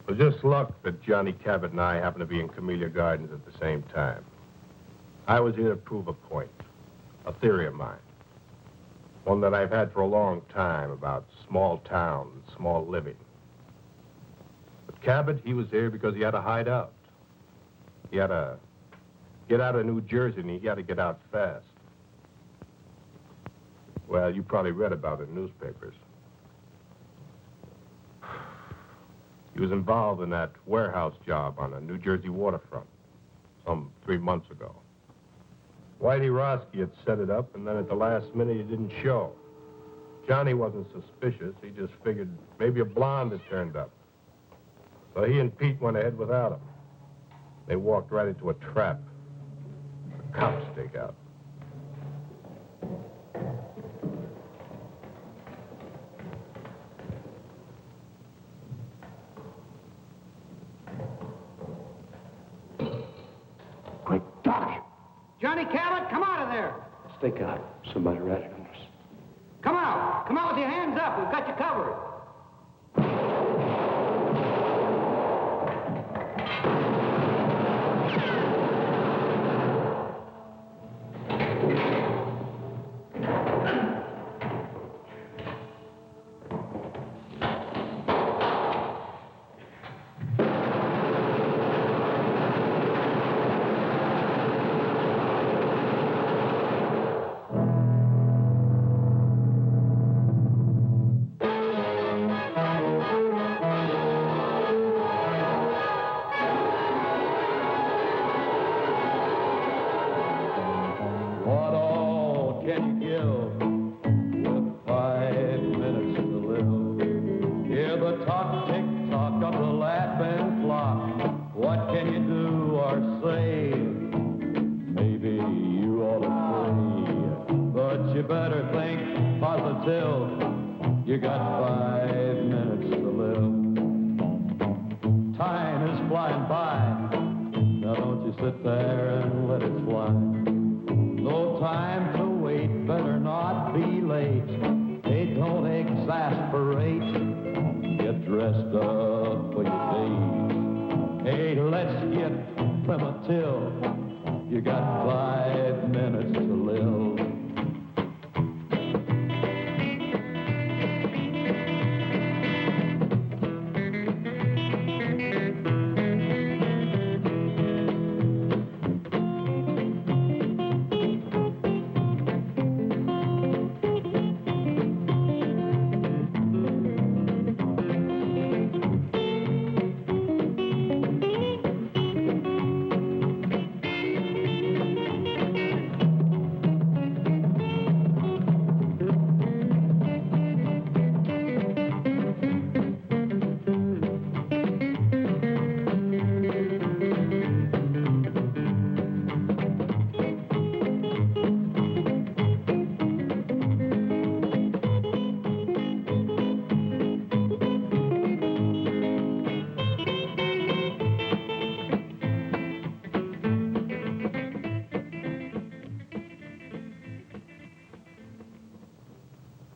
It was just luck that Johnny Cabot and I happened to be in Camellia Gardens at the same time. I was here to prove a point, a theory of mine. One that I've had for a long time about small town and small living. But Cabot, he was here because he had to hide out. He had to get out of New Jersey, and he had to get out fast. Well, you probably read about it in newspapers. He was involved in that warehouse job on a New Jersey waterfront some 3 months ago. Whitey Roski had set it up, and then at the last minute, he didn't show. Johnny wasn't suspicious. He just figured maybe a blonde had turned up. So he and Pete went ahead without him. They walked right into a trap. A cop stakeout. Great gosh! Johnny Cabot, come out of there! Stake out. Somebody ratted on us. Come out! Come out with your hands up. We've got you covered.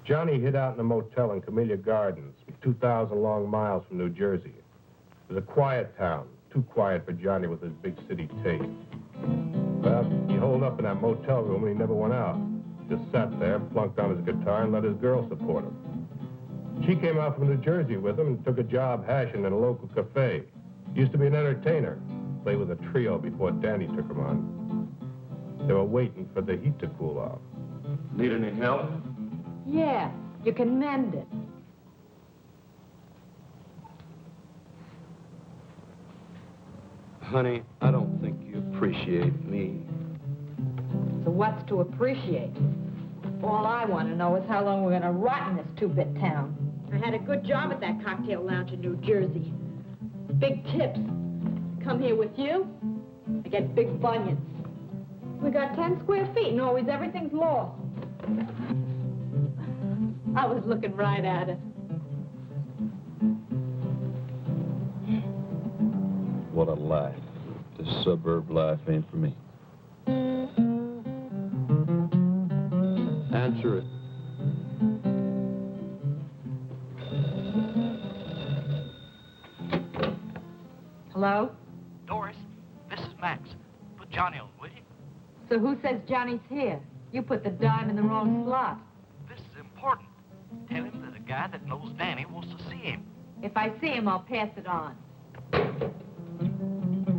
Johnny hid out in a motel in Camellia Gardens, 2,000 long miles from New Jersey. It was a quiet town, too quiet for Johnny with his big city taste. Well, he holed up in that motel room and he never went out. Just sat there, plunked on his guitar, and let his girl support him. She came out from New Jersey with him and took a job hashing in a local cafe. Used to be an entertainer, played with a trio before Danny took him on. They were waiting for the heat to cool off. Need any help? Yeah, you can mend it. Honey, I don't think you appreciate me. So what's to appreciate? All I want to know is how long we're going to rot in this two-bit town. I had a good job at that cocktail lounge in New Jersey. Big tips. Come here with you, I get big bunions. We got 10 square feet and always everything's lost. I was looking right at it. What a life. This suburb life ain't for me. Answer it. Hello? Doris, this is Max. Put Johnny on, will you? So who says Johnny's here? You put the dime in the wrong slot. This is important. Tell him that a guy that knows Danny wants to see him. If I see him, I'll pass it on.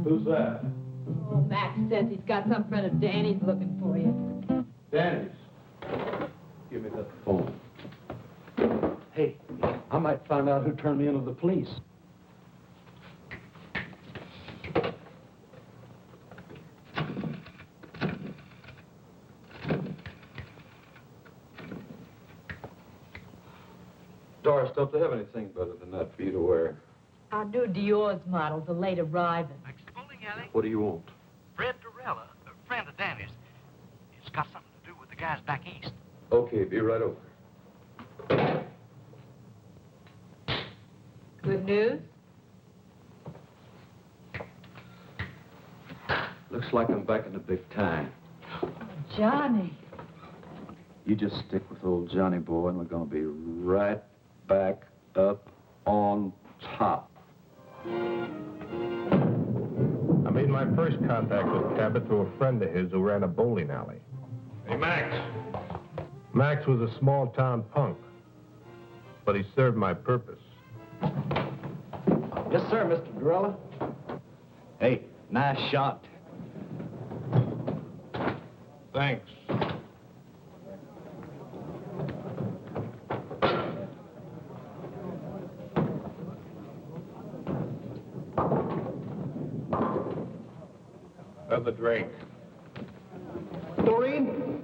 Who's that? Oh, Max says he's got some friend of Danny's looking for you. Danny's. Give me that phone. Hey, I might find out who turned me into the police. Doris, don't they have anything better than that for you to wear? Our new Dior's model, the late arriving. Bowling alley? What do you want? Fred Durella, a friend of Danny's. It's got something to do with the guys back east. Okay, be right over. Good news? Looks like I'm back in the big time. Johnny. You just stick with old Johnny boy, and we're gonna be right back up on top. I made my first contact with Cabot through a friend of his who ran a bowling alley. Hey, Max. Max was a small-town punk, but he served my purpose. Yes, sir, Mr. Durella. Hey, nice shot. Thanks. Another drink. Doreen?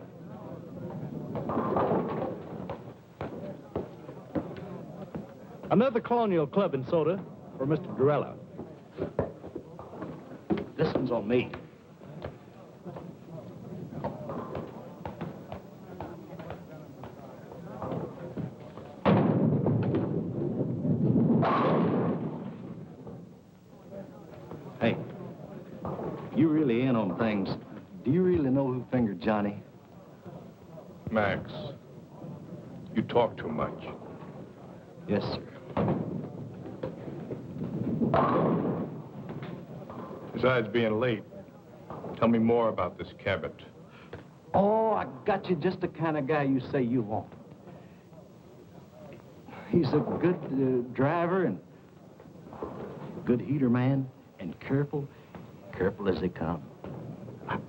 Another Colonial Club and soda for Mr. Durella. This one's on me. Hey, you really in on things. Do you really know who fingered Johnny? Max, you talk too much. Yes, sir. Besides being late, tell me more about this Cabot. Oh, I got you just the kind of guy you say you want. He's a good driver and good heater man and careful as they come.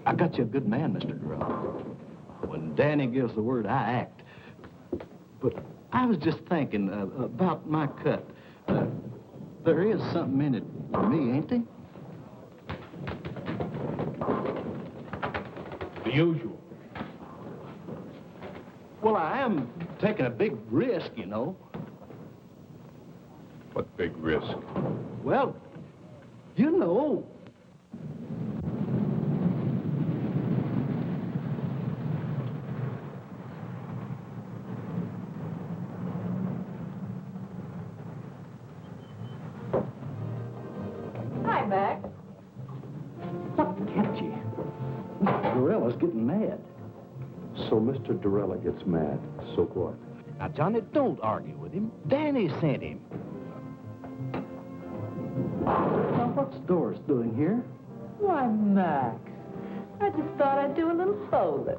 I got you a good man, Mr. Durella. When Danny gives the word, I act. But I was just thinking about my cut. There is something in it for me, ain't there? The usual. Well, I am taking a big risk, you know. What big risk? Well, you know. Hi, Max. What kept you? Mr. Durella's getting mad. So Mr. Durella gets mad. So what? Now, Johnny, don't argue with him. Danny sent him. Now, what's Doris doing here? Why, Max. I just thought I'd do a little bowling.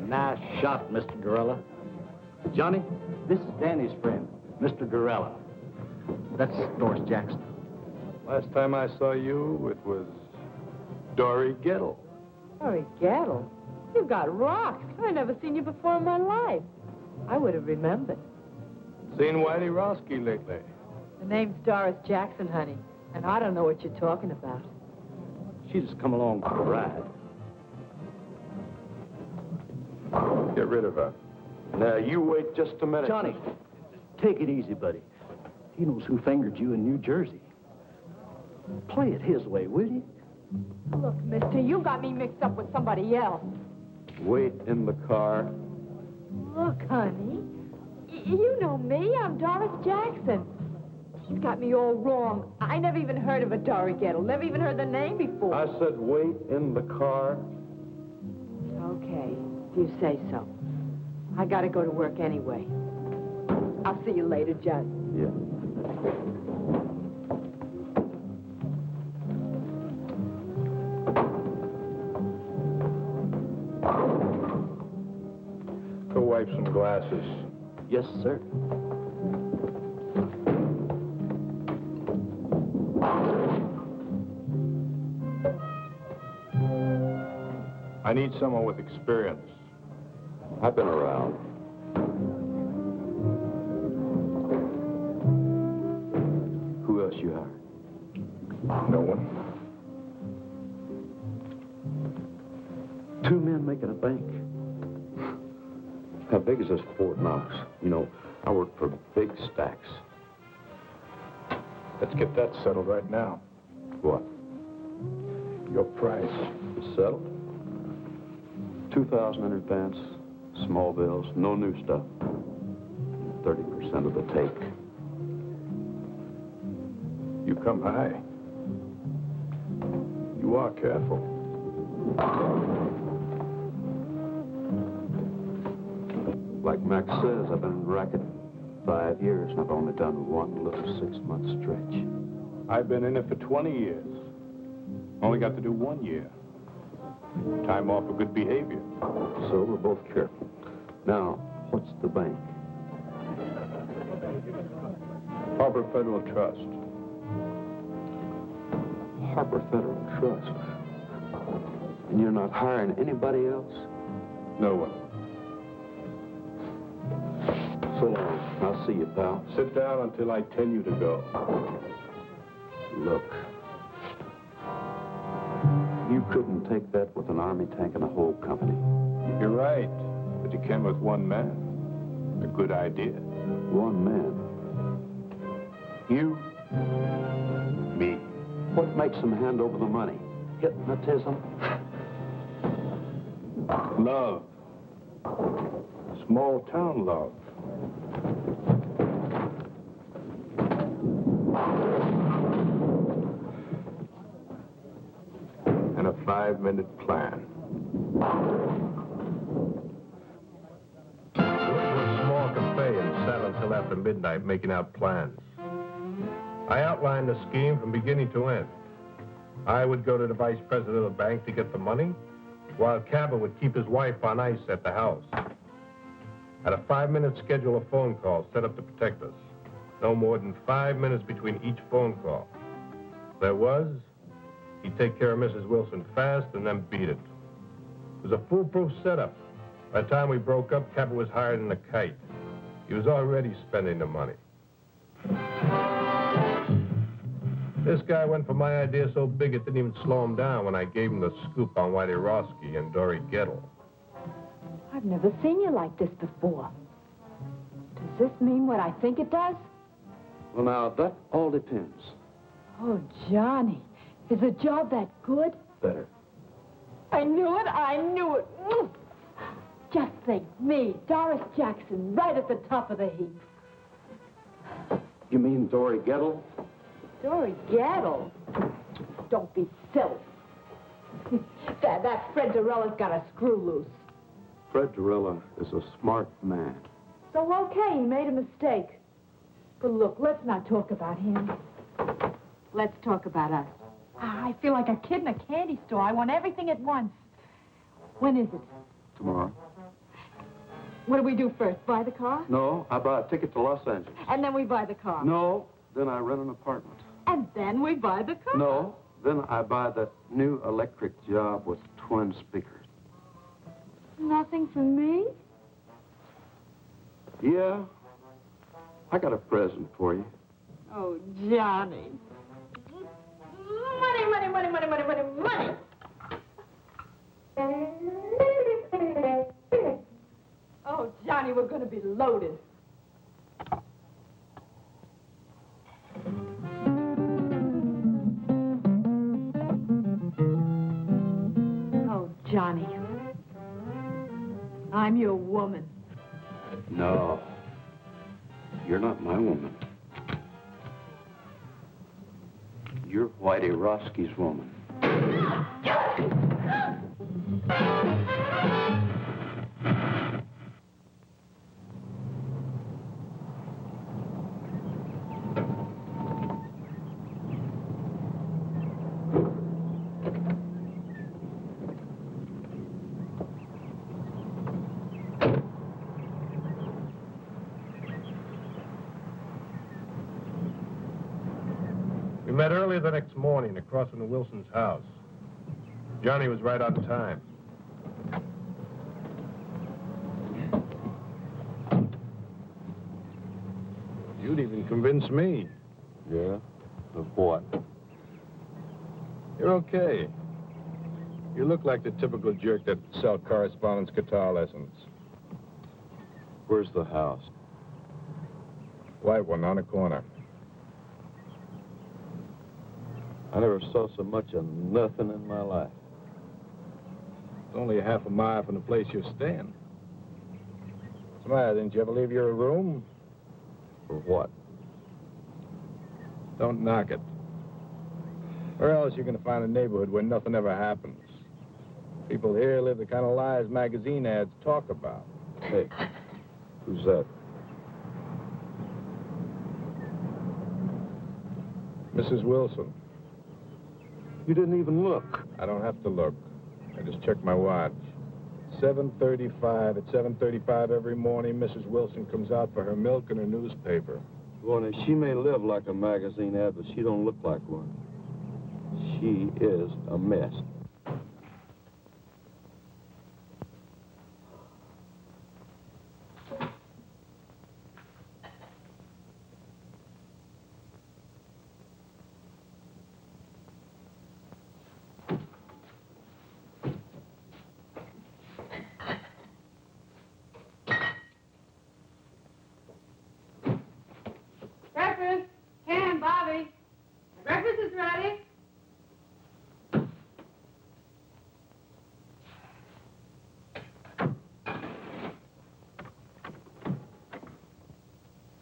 Nice shot, Mr. Durella. Johnny, this is Danny's friend, Mr. Durella. That's Doris Jackson. Last time I saw you, it was Dory Gettle. Sorry, Gettle. You've got rocks. I never seen you before in my life. I would have remembered. Seen Whitey Roski lately? The name's Doris Jackson, honey, and I don't know what you're talking about. She just come along for a ride. Get rid of her. Now, you wait just a minute. Johnny, take it easy, buddy. He knows who fingered you in New Jersey. Play it his way, will you? Look, mister, you got me mixed up with somebody else. Wait in the car. Look, honey, you know me. I'm Doris Jackson. He's got me all wrong. I never even heard of a Dory Gettle. Never even heard the name before. I said wait in the car. Okay, if you say so. I gotta go to work anyway. I'll see you later, John. Yeah. Go wipe some glasses. Yes, sir. I need someone with experience. I've been around. Who else you hired? No one. Two men making a bank. How big is this Fort Knox? You know, I work for big stacks. Let's get that settled right now. What? Your price. It's settled. 2,000 in advance, small bills, no new stuff. 30% of the take. You come high. You are careful. Like Max says, I've been in racket 5 years, and I've only done one little 6-month stretch. I've been in it for 20 years. Only got to do 1 year. Time off for good behavior. So we're both careful. Now, what's the bank? Harbor Federal Trust. Harbor Federal Trust. And you're not hiring anybody else? No one. So long. I'll see you, pal. Sit down until I tell you to go. Look. You couldn't take that with an army tank and a whole company. You're right, but you can with one man. A good idea. One man. You, me. What makes them hand over the money? Hypnotism? Love. Small town love. And a 5-minute plan. We went to a small cafe and sat until after midnight making out plans. I outlined the scheme from beginning to end. I would go to the vice president of the bank to get the money, while Cabot would keep his wife on ice at the house. At a 5-minute schedule of phone calls set up to protect us. No more than 5 minutes between each phone call. There was, he'd take care of Mrs. Wilson fast and then beat it. It was a foolproof setup. By the time we broke up, Cabot was hired in a kite. He was already spending the money. This guy went for my idea so big it didn't even slow him down when I gave him the scoop on Whitey Roski and Dory Gettle. I've never seen you like this before. Does this mean what I think it does? Well, now, that all depends. Oh, Johnny, is the job that good? Better. I knew it, I knew it. Just think, me, Doris Jackson, right at the top of the heap. You mean Dory Gettle? Dory Gettle? Don't be silly. that Fred Dorella's got a screw loose. Fred Dorella is a smart man. So, okay, he made a mistake. But look, let's not talk about him. Let's talk about us. I feel like a kid in a candy store. I want everything at once. When is it? Tomorrow. What do we do first? Buy the car? No, I buy a ticket to Los Angeles. And then we buy the car? No, then I rent an apartment. And then we buy the car? No, then I buy that new electric job with twin speakers. Nothing for me? Yeah, I got a present for you. Oh, Johnny. Money, money, money, money, money, money, money. Oh, Johnny, we're going to be loaded. Oh, Johnny. I'm your woman. No. You're not my woman. You're Whitey Roski's woman. We met early the next morning across from the Wilson's house. Johnny was right on time. You'd even convince me. Yeah? Of what? You're okay. You look like the typical jerk that sell correspondence guitar lessons. Where's the house? White one on the corner. I never saw so much of nothing in my life. It's only a half a mile from the place you're staying. What's the matter? Didn't you ever leave your room? For what? Don't knock it. Where else are you going to find a neighborhood where nothing ever happens? People here live the kind of lives magazine ads talk about. Hey, who's that? Mrs. Wilson. You didn't even look. I don't have to look. I just checked my watch. 7:35. At 7:35 every morning, Mrs. Wilson comes out for her milk and her newspaper. Well, now, she may live like a magazine ad, but she don't look like one. She is a mess. Breakfast. Ken, Bobby. Breakfast is ready.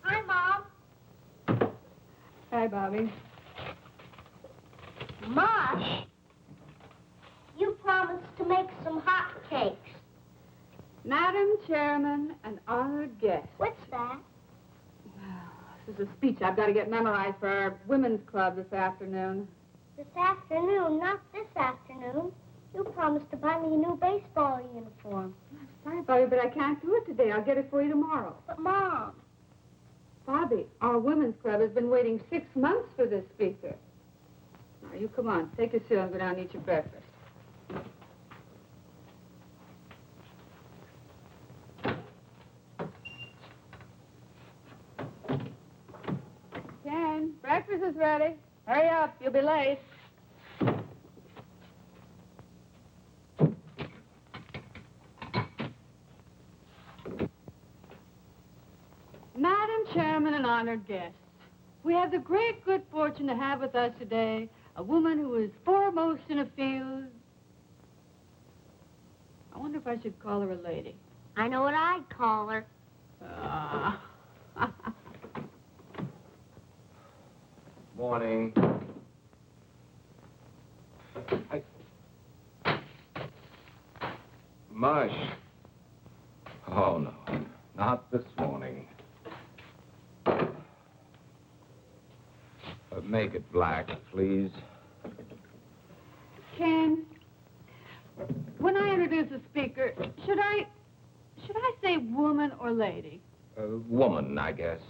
Hi, Mom. Hi, Bobby. Mosh, you promised to make some hot cakes. Madam Chairman and honored guests. What's that? This is a speech I've got to get memorized for our women's club this afternoon. This afternoon, not this afternoon. You promised to buy me a new baseball uniform. I'm sorry, Bobby, but I can't do it today. I'll get it for you tomorrow. But, Mom, Bobby, our women's club has been waiting 6 months for this speaker. Now, you come on. Take your suit and go down and eat your breakfast. Ken, breakfast is ready. Hurry up. You'll be late. Madam Chairman and honored guests, we have the great good fortune to have with us today a woman who is foremost in a field. I wonder if I should call her a lady. I know what I'd call her. Morning. Mush. Oh, no. Not this morning. Make it black, please. Ken, when I introduce a speaker, should I say woman or lady? Woman, I guess.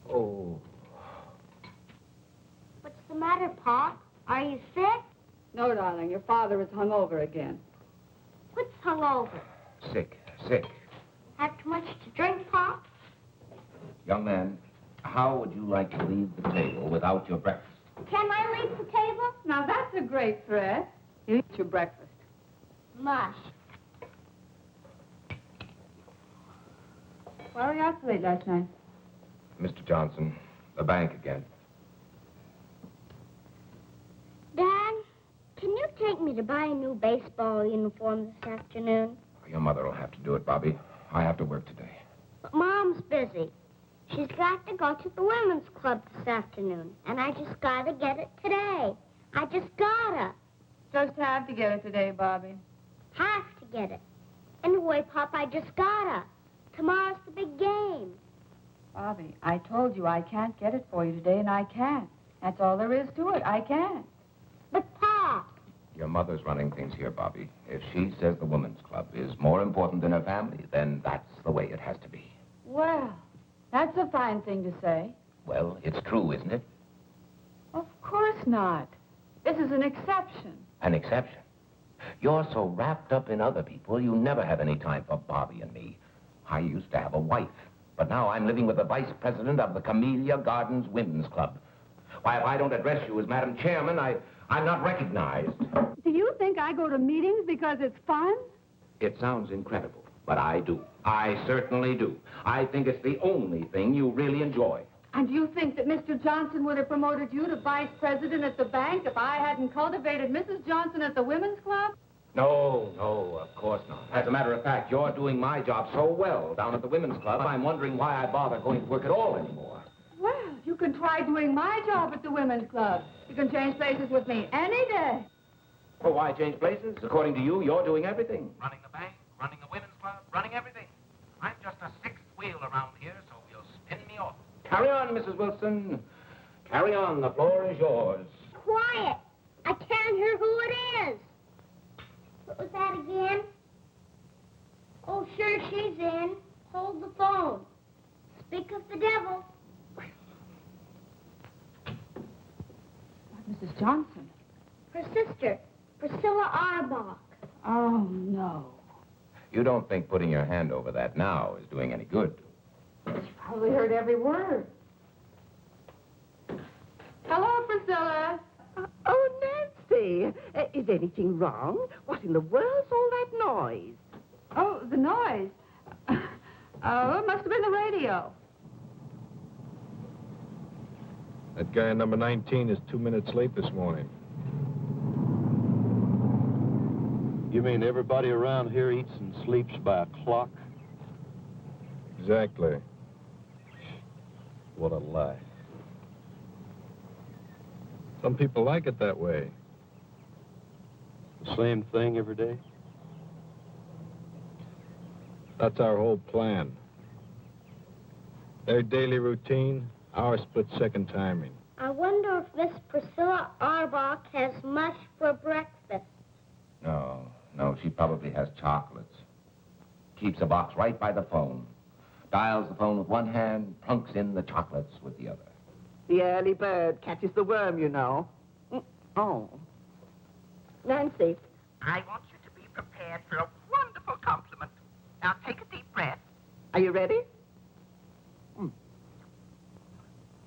Oh. What's the matter, Pop? Are you sick? No, darling, your father is hungover again. What's hungover? Sick. Have too much to drink, Pop? Young man, how would you like to leave the table without your breakfast? Can I leave the table? Now, that's a great threat. You eat your breakfast. Mush. Why were you out so late last night? Mr. Johnson, the bank again. to buy a new baseball uniform this afternoon. Your mother will have to do it, Bobby. I have to work today. But Mom's busy. She's got to go to the women's club this afternoon, and I just gotta get it today. I just gotta. Just have to get it today, Bobby. Have to get it. Anyway, Pop, I just gotta. Tomorrow's the big game. Bobby, I told you I can't get it for you today, and I can't. That's all there is to it. I can't. But, Pop. Your mother's running things here, Bobby. If she says the women's club is more important than her family, then that's the way it has to be. Well, that's a fine thing to say. Well, it's true, isn't it? Of course not. This is an exception. An exception. You're so wrapped up in other people, you never have any time for Bobby and me. I used to have a wife, but now I'm living with the vice president of the Camellia Gardens Women's Club. Why, if I don't address you as Madam Chairman, I'm not recognized. Do you think I go to meetings because it's fun? It sounds incredible, but I do. I certainly do. I think it's the only thing you really enjoy. And you think that Mr. Johnson would have promoted you to vice president at the bank if I hadn't cultivated Mrs. Johnson at the women's club? No, of course not. As a matter of fact, you're doing my job so well down at the women's club, I'm wondering why I bother going to work at all anymore. Well, you can try doing my job at the women's club. You can change places with me any day. Well, why change places? According to you, you're doing everything. Running the bank, running the women's club, running everything. I'm just a sixth wheel around here, so you'll spin me off. Carry on, Mrs. Wilson. Carry on. The floor is yours. Quiet. I can't hear who it is. What was that again? Oh, sure, she's in. Hold the phone. Speak of the devil. Mrs. Johnson. Her sister, Priscilla Arbach. Oh, no. You don't think putting your hand over that now is doing any good? She probably heard every word. Hello, Priscilla. Oh, Nancy, is anything wrong? What in the world's all that noise? Oh, the noise. Oh, it must have been the radio. That guy number 19 is 2 minutes late this morning. You mean everybody around here eats and sleeps by a clock? Exactly. What a life. Some people like it that way. The same thing every day? That's our whole plan. Their daily routine, our split-second timing. I wonder if Miss Priscilla Arbach has much for breakfast. No, she probably has chocolates. Keeps a box right by the phone. Dials the phone with one hand, plunks in the chocolates with the other. The early bird catches the worm, you know. Oh. Nancy, I want you to be prepared for a wonderful compliment. Now, take a deep breath. Are you ready?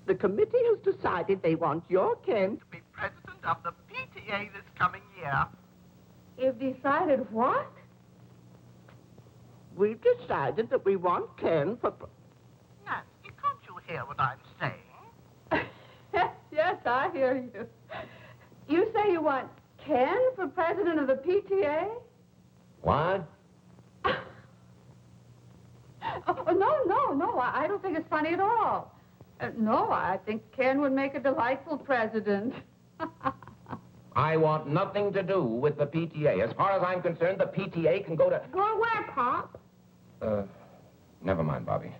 The committee has decided they want your Ken to be president of the PTA this coming year. You've decided what? We've decided that we want Ken for... Nancy, can't you hear what I'm saying? Yes, I hear you. You say you want Ken for president of the PTA? What? Oh, no. I don't think it's funny at all. No, I think Ken would make a delightful president. I want nothing to do with the PTA. As far as I'm concerned, the PTA can go to... Go where, Pop? Never mind, Bobby.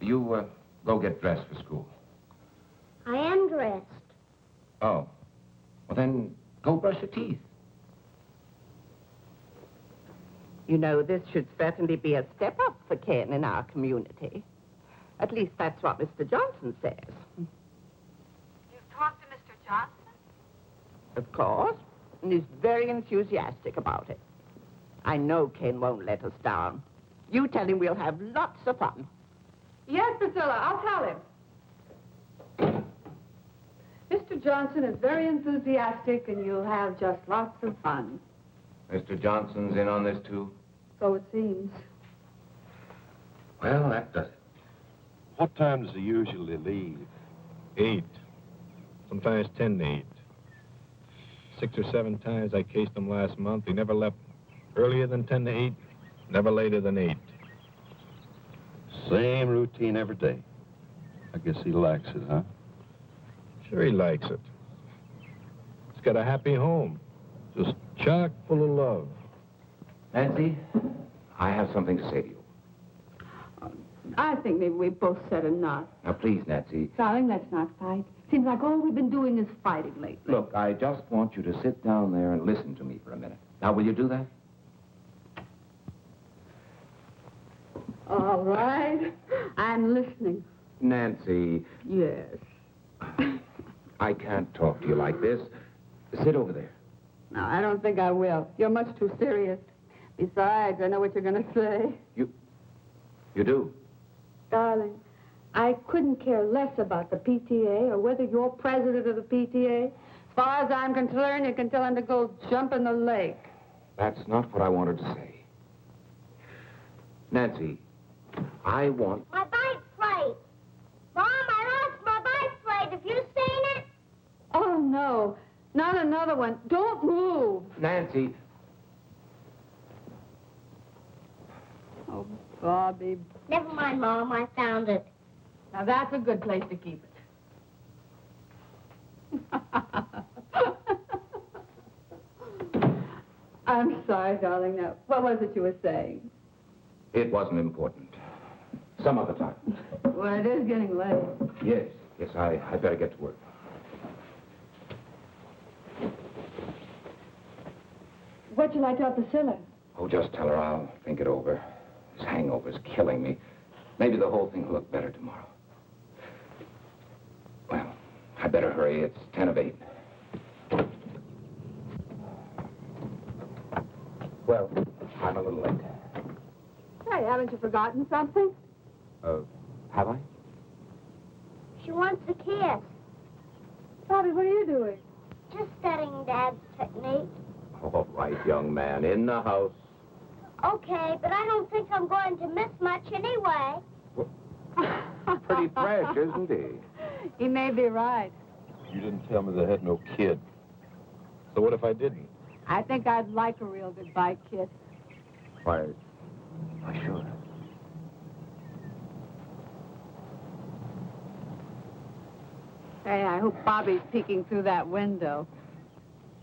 You, go get dressed for school. I am dressed. Oh. Well, then, go brush your teeth. You know, this should certainly be a step up for Ken in our community. At least that's what Mr. Johnson says. You've talked to Mr. Johnson? Of course. And he's very enthusiastic about it. I know Ken won't let us down. You tell him we'll have lots of fun. Yes, Priscilla, I'll tell him. Mr. Johnson is very enthusiastic, and you'll have just lots of fun. Mr. Johnson's in on this, too? So it seems. Well, that does it. What time does he usually leave? 8. Sometimes 10 to 8. 6 or 7 times I cased him last month. He never left earlier than 10 to 8, never later than 8. Same routine every day. I guess he likes it, huh? Sure he likes it. He's got a happy home, just chock full of love. Nancy, I have something to say to you. I think maybe we both said enough. Now, please, Nancy. Darling, let's not fight. Seems like all we've been doing is fighting lately. Look, I just want you to sit down there and listen to me for a minute. Now, will you do that? All right. I'm listening. Nancy. Yes. I can't talk to you like this. Sit over there. No, I don't think I will. You're much too serious. Besides, I know what you're going to say. You do? Darling, I couldn't care less about the PTA or whether you're president of the PTA. As far as I'm concerned, you can tell him to go jump in the lake. That's not what I wanted to say. Nancy, I want... My bike plate. Mom, I lost my bike plate. Have you seen it? Oh, no. Not another one. Don't move. Nancy. Oh, Bobby. Never mind, Mom. I found it. Now, that's a good place to keep it. I'm sorry, darling. Now, what was it you were saying? It wasn't important. Some other time. Well, it is getting late. Yes, I better get to work. What'd you like to tell Priscilla? Oh, just tell her I'll think it over. This hangover's killing me. Maybe the whole thing will look better tomorrow. Well, I better hurry. It's 10 of 8. Well, I'm a little late. Hey, haven't you forgotten something? Have I? She wants a kiss. Bobby, what are you doing? Just studying Dad's technique. All right, young man, in the house. Okay, but I don't think I'm going to miss much anyway. Pretty fresh, isn't he? He may be right. You didn't tell me they had no kid. So what if I didn't? I think I'd like a real goodbye kiss. Why, sure. Hey, I hope Bobby's peeking through that window.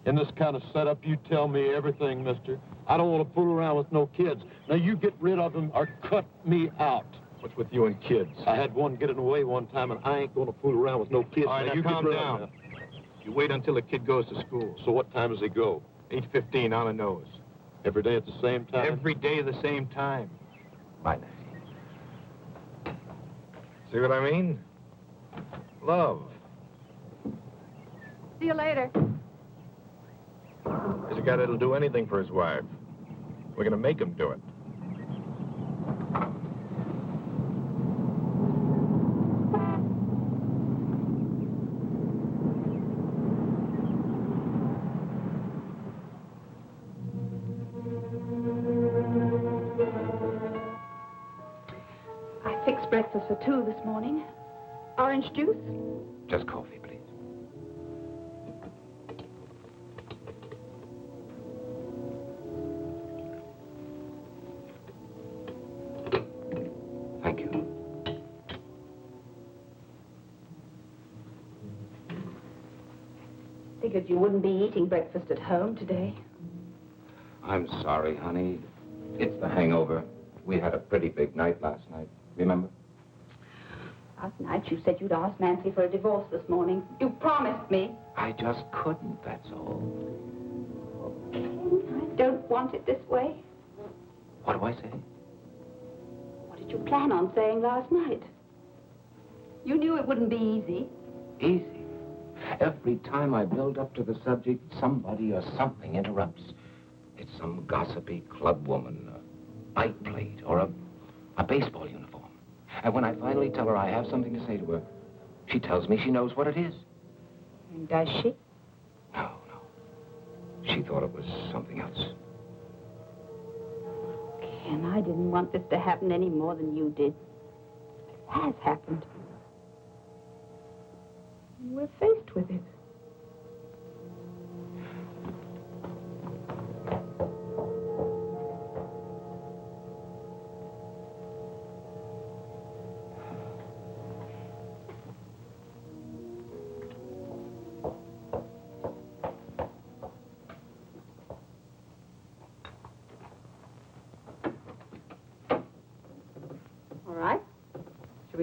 In this kind of setup, you tell me everything, mister. I don't want to fool around with no kids. Now, you get rid of them or cut me out. What's with you and kids? I had one getting away one time, and I ain't going to fool around with no kids. All right, now you calm get rid down. of them. You wait until the kid goes to school. So what time does he go? 8:15 on the nose. Every day at the same time? Every day at the same time. Bye, Nancy. See what I mean? Love. See you later. There's a guy that'll do anything for his wife. We're gonna make him do it. I fixed breakfast for 2 this morning. Orange juice? Just coffee, please. Thank you. Figured you wouldn't be eating breakfast at home today. I'm sorry, honey. It's the hangover. We had a pretty big night last night. Remember? Last night you said you'd ask Nancy for a divorce this morning. You promised me. I just couldn't, that's all. I don't want it this way. What do I say? What did you plan on saying last night? You knew it wouldn't be easy. Easy. Every time I build up to the subject, somebody or something interrupts. It's some gossipy club woman, a bike plate, or a baseball uniform. And when I finally tell her I have something to say to her, she tells me she knows what it is. And does she? No. She thought it was something else. Ken, I didn't want this to happen any more than you did. It has happened. We're faced with it.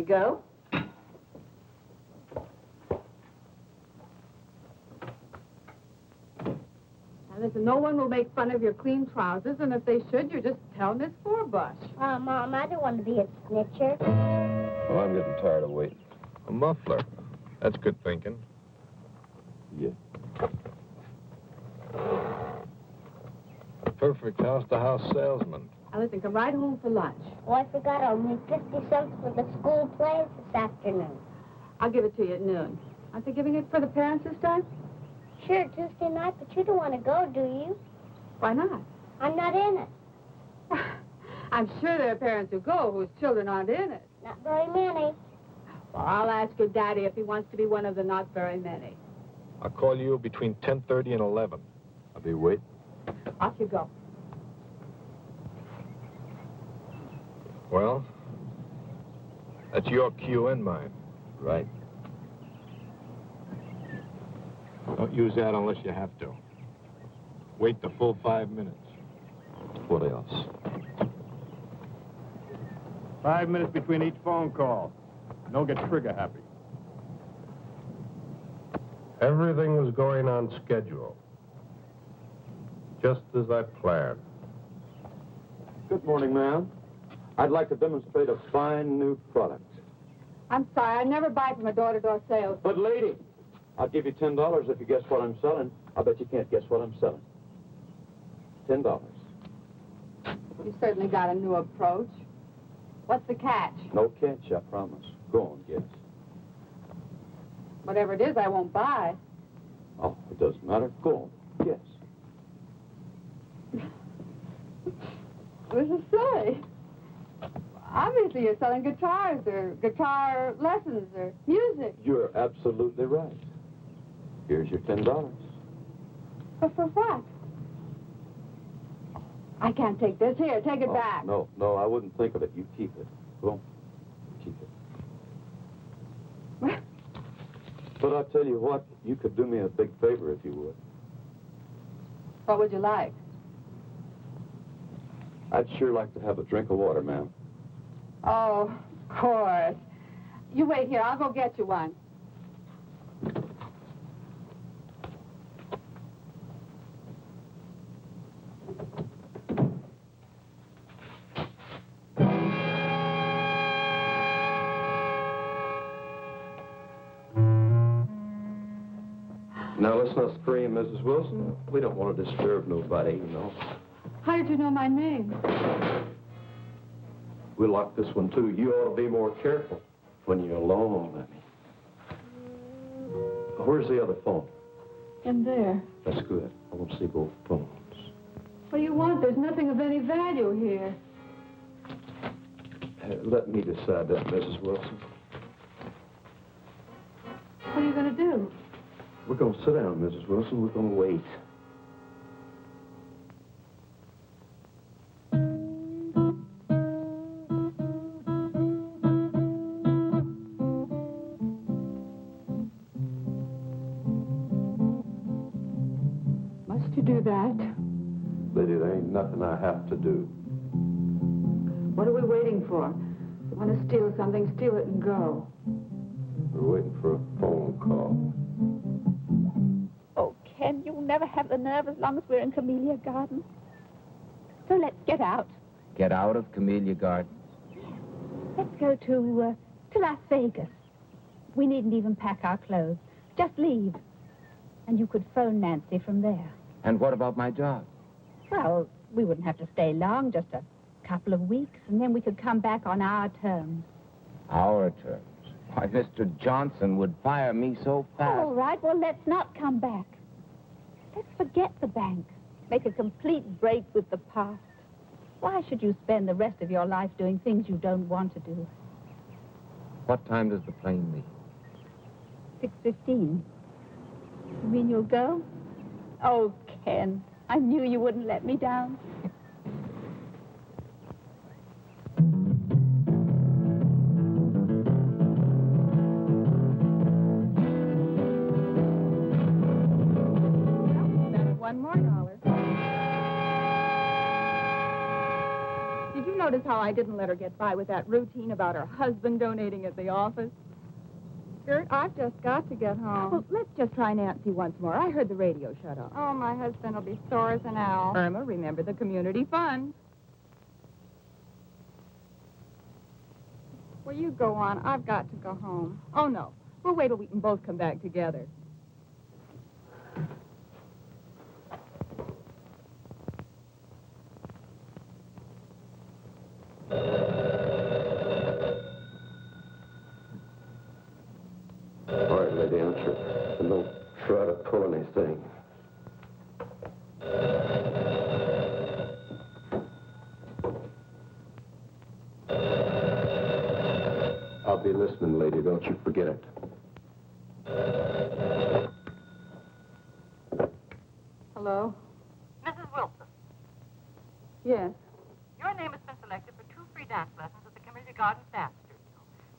go. Now, listen, no one will make fun of your clean trousers, and if they should, you just tell Miss Forbush. Mom, I don't want to be a snitcher. Well, I'm getting tired of waiting. A muffler. That's good thinking. Yeah. A perfect house-to-house salesman. Now, listen, come right home for lunch. Oh, I forgot I'll need 50 cents for the school plays this afternoon. I'll give it to you at noon. Aren't they giving it for the parents this time? Sure, Tuesday night, but you don't want to go, do you? Why not? I'm not in it. I'm sure there are parents who go whose children aren't in it. Not very many. Well, I'll ask your daddy if he wants to be one of the not very many. I'll call you between 10:30 and 11. I'll be waiting. Off you go. Well, that's your cue and mine. Right. Don't use that unless you have to. Wait the full 5 minutes. What else? 5 minutes between each phone call. Don't get trigger happy. Everything was going on schedule. Just as I planned. Good morning, ma'am. I'd like to demonstrate a fine new product. I'm sorry, I never buy from a door-to-door sales. But, lady, I'll give you $10 if you guess what I'm selling. I bet you can't guess what I'm selling. $10. You certainly got a new approach. What's the catch? No catch, I promise. Go on, guess. Whatever it is, I won't buy. Oh, it doesn't matter. Go on, guess. This is silly. Obviously, you're selling guitars or guitar lessons or music. You're absolutely right. Here's your $10. But for what? I can't take this. Here, take it back. No, I wouldn't think of it. You keep it. Go on. Keep it. But I'll tell you what, you could do me a big favor if you would. What would you like? I'd sure like to have a drink of water, ma'am. Oh, of course. You wait here. I'll go get you one. Now, let's not scream, Mrs. Wilson. We don't want to disturb nobody, you know. How did you know my name? We locked this one, too. You ought to be more careful when you're alone, Lemmy. Where's the other phone? In there. That's good. I want to see both phones. What do you want? There's nothing of any value here. Let me decide that, Mrs. Wilson. What are you going to do? We're going to sit down, Mrs. Wilson. We're going to wait. Must you do that? Lady, there ain't nothing I have to do. What are we waiting for? You want to steal something, steal it and go. We're waiting for a phone call. Oh, Ken, you'll never have the nerve as long as we're in Camellia Gardens. So let's get out. Get out of Camellia Gardens? Let's go to Las Vegas. We needn't even pack our clothes. Just leave. And you could phone Nancy from there. And what about my job? Well, we wouldn't have to stay long, just a couple of weeks, and then we could come back on our terms. Our terms? Why, Mr. Johnson would fire me so fast. All right, well, let's not come back. Let's forget the bank. Make a complete break with the past. Why should you spend the rest of your life doing things you don't want to do? What time does the plane leave? 6:15. You mean you'll go? Oh, Ken, I knew you wouldn't let me down. $1 more. Did you know notice how I didn't let her get by with that routine about her husband donating at the office? Gert, I've just got to get home. Well, let's just try Nancy once more. I heard the radio shut off. Oh, my husband will be sore as an owl. Irma, remember the community fund. Well, you go on. I've got to go home. Oh, no. We'll wait till we can both come back together. All right, lady, answer. And don't try to pull anything. I'll be listening, lady. Don't you forget it. Hello? Mrs. Wilson, Yes. your name has been selected for 2 free dance lessons at the Community Gardens Dance Studio.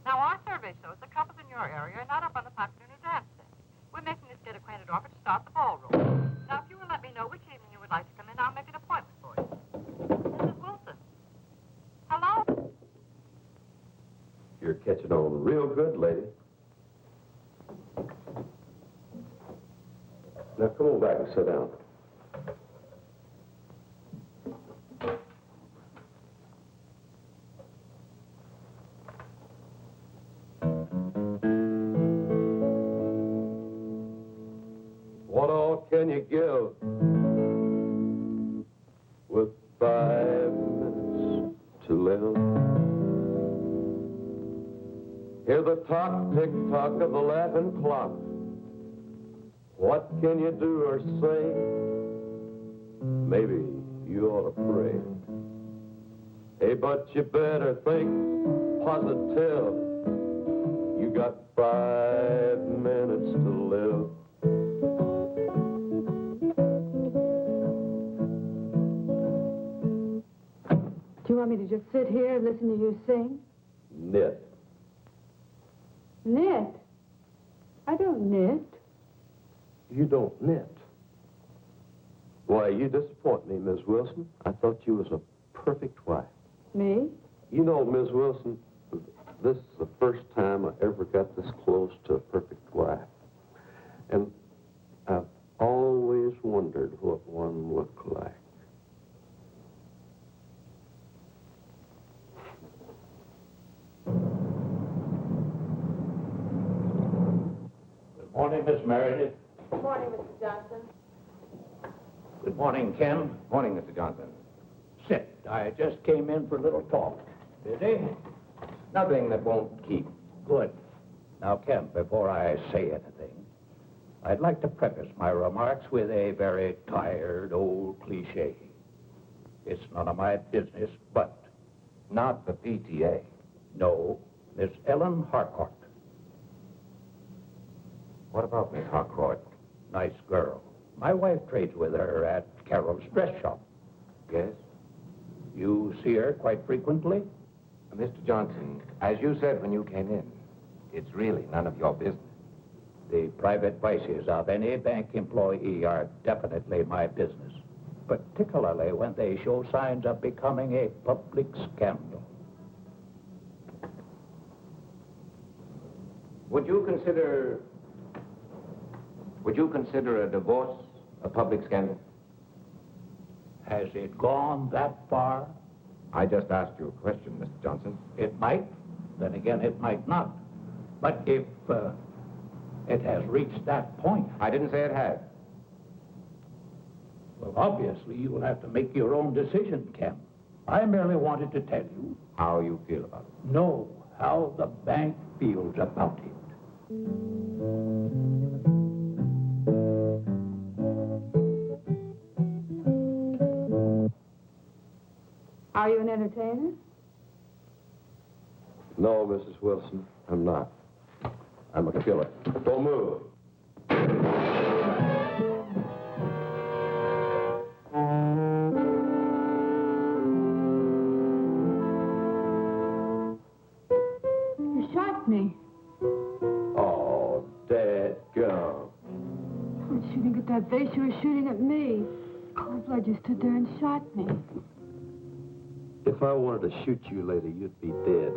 Now, our survey shows the couples in your area are not up on the popular new dance scene. We're making this get acquainted offer to start the ballroom. Now, if you will let me know which evening you would like to come in, I'll make an appointment for you. Mrs. Wilson. Hello? You're catching on real good, lady. Now, come on back and sit down. What all can you give with 5 minutes to live? Hear the tock, tick-tock of the laughing clock. What can you do or say? Maybe you ought to pray. Hey, but you better think positive. You got 5 minutes to live. Do you want me to just sit here and listen to you sing? Knit. Knit? I don't knit. You don't knit. Why, you disappoint me, Miss Wilson. I thought you was a perfect wife. Me? You know, Miss Wilson, this is the first time I ever got this close to a perfect wife. And I've always wondered what one looked like. Good morning, Miss Meredith. Good morning, Mr. Johnson. Good morning, Ken. Morning, Mr. Johnson. Sit. I just came in for a little talk. Busy? Nothing that won't keep. Good. Now, Ken, before I say anything, I'd like to preface my remarks with a very tired old cliche. It's none of my business, but... Not the PTA. No, Miss Ellen Harcourt. What about Miss Harcourt? Nice girl. My wife trades with her at Carol's dress shop. Yes? You see her quite frequently? Mr. Johnson, as you said when you came in, it's really none of your business. The private vices of any bank employee are definitely my business, particularly when they show signs of becoming a public scandal. Would you consider a divorce a public scandal? Has it gone that far? I just asked you a question, Mr. Johnson. It might. Then again, it might not. But if it has reached that point... I didn't say it had. Well, obviously, you will have to make your own decision, Ken. I merely wanted to tell you... How you feel about it. No, how the bank feels about it. Are you an entertainer? No, Mrs. Wilson, I'm not. I'm a killer. Don't move. You shot me. Oh, dadgum. I was shooting at that vase. You were shooting at me. Cold blood, you stood there and shot me. If I wanted to shoot you later, you'd be dead.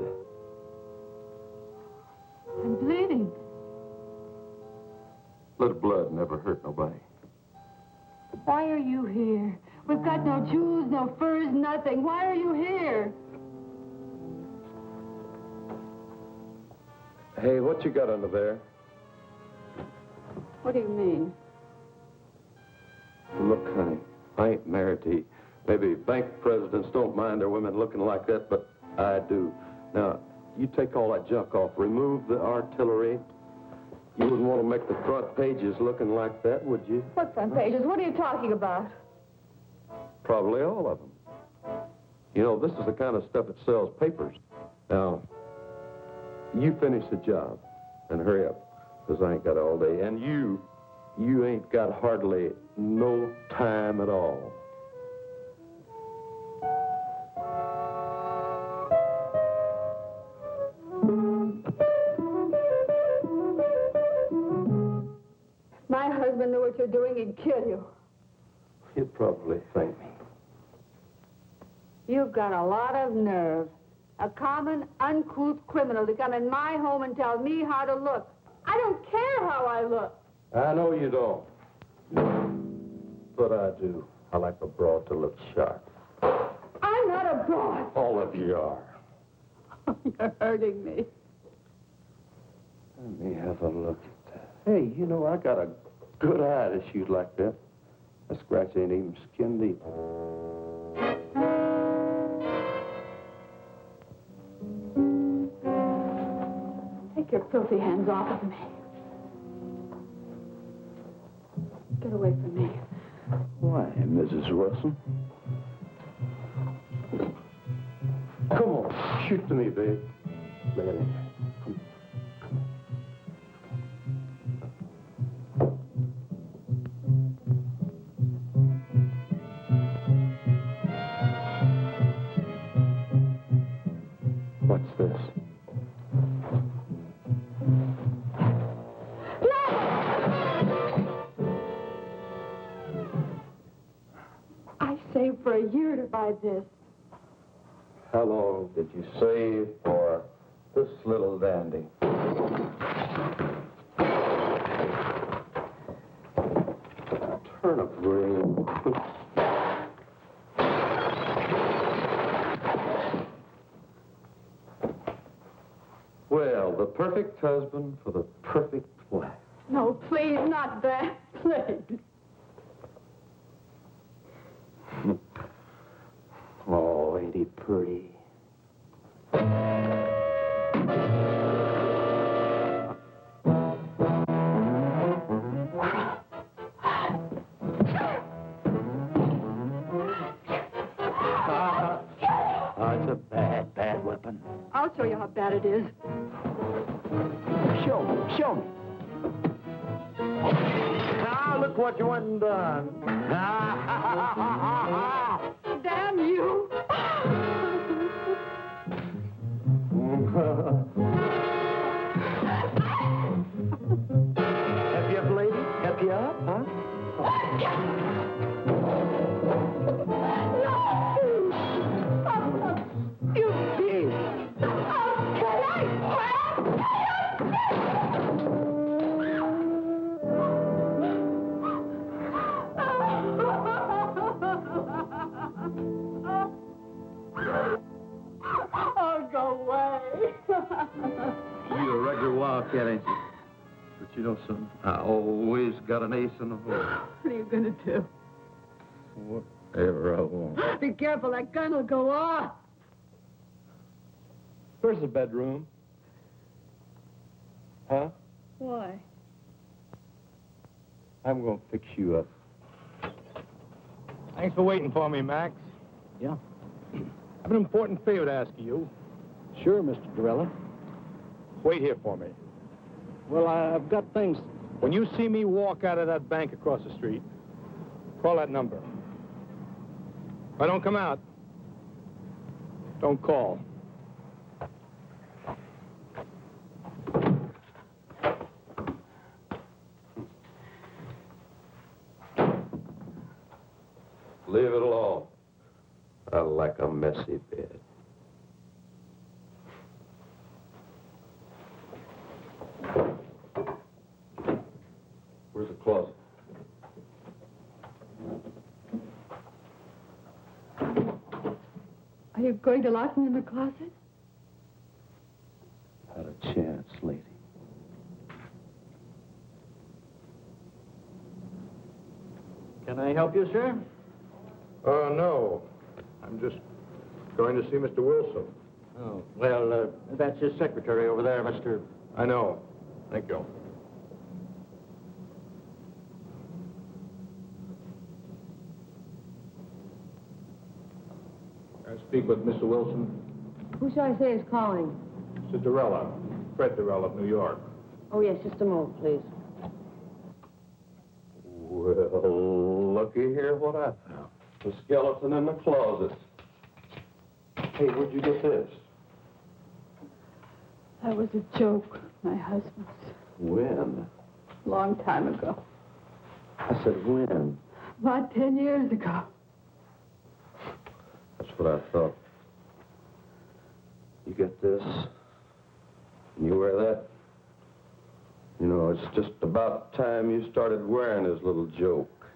I'm bleeding. Little blood never hurt nobody. Why are you here? We've got no jewels, no furs, nothing. Why are you here? Hey, what you got under there? What do you mean? Look, honey, I ain't married to you. Maybe bank presidents don't mind their women looking like that, but I do. Now, you take all that junk off. Remove the artillery. You wouldn't want to make the front pages looking like that, would you? What front pages? What are you talking about? Probably all of them. You know, this is the kind of stuff that sells papers. Now, you finish the job and hurry up, because I ain't got all day. And you ain't got hardly no time at all. My husband knew what you're doing, he'd kill you. He'd probably thank me. You've got a lot of nerve. A common, uncouth criminal to come in my home and tell me how to look. I don't care how I look. I know you don't. But I do. I like a broad to look sharp. I'm not a broad. All of you are. You're hurting me. Let me have a look at that. Hey, you know, I got a good eye to shoot like that. That scratch ain't even skin deep. Take your filthy hands off of me. Get away from me. Why, Mrs. Wilson? Come on, shoot to me, babe. Lay it in. Come. What's this? I saved for a year to buy this. How long did you save for this little dandy? Turnip ring. Well, the perfect husband for the perfect wife. No, please, not that. Please. Oh, ain't he pretty? It's a bad weapon. I'll show you how bad it is. Show me. Now, look what you went and done. Damn you! Help you up, lady? Help you up, huh? You thief! Oh, go away. You a regular wildcat, ain't you? But you know something? I always got an ace in the hole. What are you going to do? Whatever I want. Be careful, that gun will go off. Where's the bedroom? Huh? Why? I'm going to fix you up. Thanks for waiting for me, Max. Yeah. I have an important favor to ask of you. Sure, Mr. Dorella. Wait here for me. Well, I've got things. When you see me walk out of that bank across the street, call that number. If I don't come out, don't call. Leave it alone. I like a messy bed. Where's the closet? Are you going to lock me in the closet? Not a chance, lady. Can I help you, sir? No. I'm just going to see Mr. Wilson. Oh, well, that's his secretary over there, Mr. I know. Thank you. I speak with Mr. Wilson. Who shall I say is calling? Cinderella. Fred Durrell of New York. Oh, yes, just a moment, please. Well, looky here what I found. The skeleton in the closet. Hey, where'd you get this? That was a joke, my husband's. When? Long time ago. I said when? About 10 years ago. That's what I thought. You get this, and you wear that. You know, it's just about time you started wearing his little joke.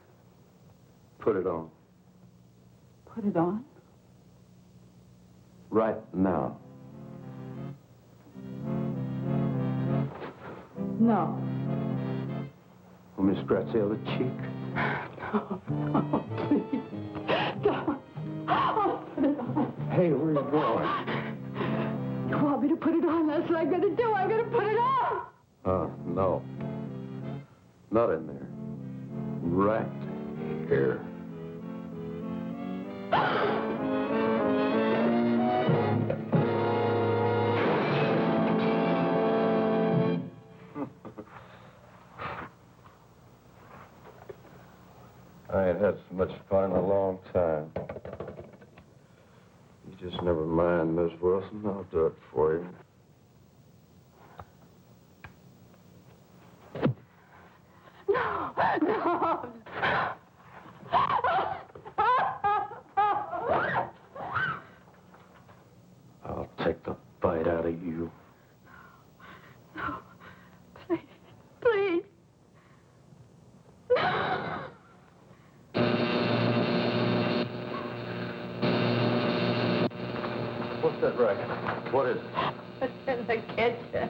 Put it on. Put it on? Right now. No. Let me scratch the other cheek. No, please. Don't. I'll put it on. Hey, where are you going? You want me to put it on? That's what I'm going to do. I'm going to put it on. No. Not in there. Right here. I ain't had so much fun in a long time. You just never mind, Miss Wilson. I'll do it for you. No, no. I'll take the bite out of you. No, please, please. No. What's that racket? What is it? It's in the kitchen.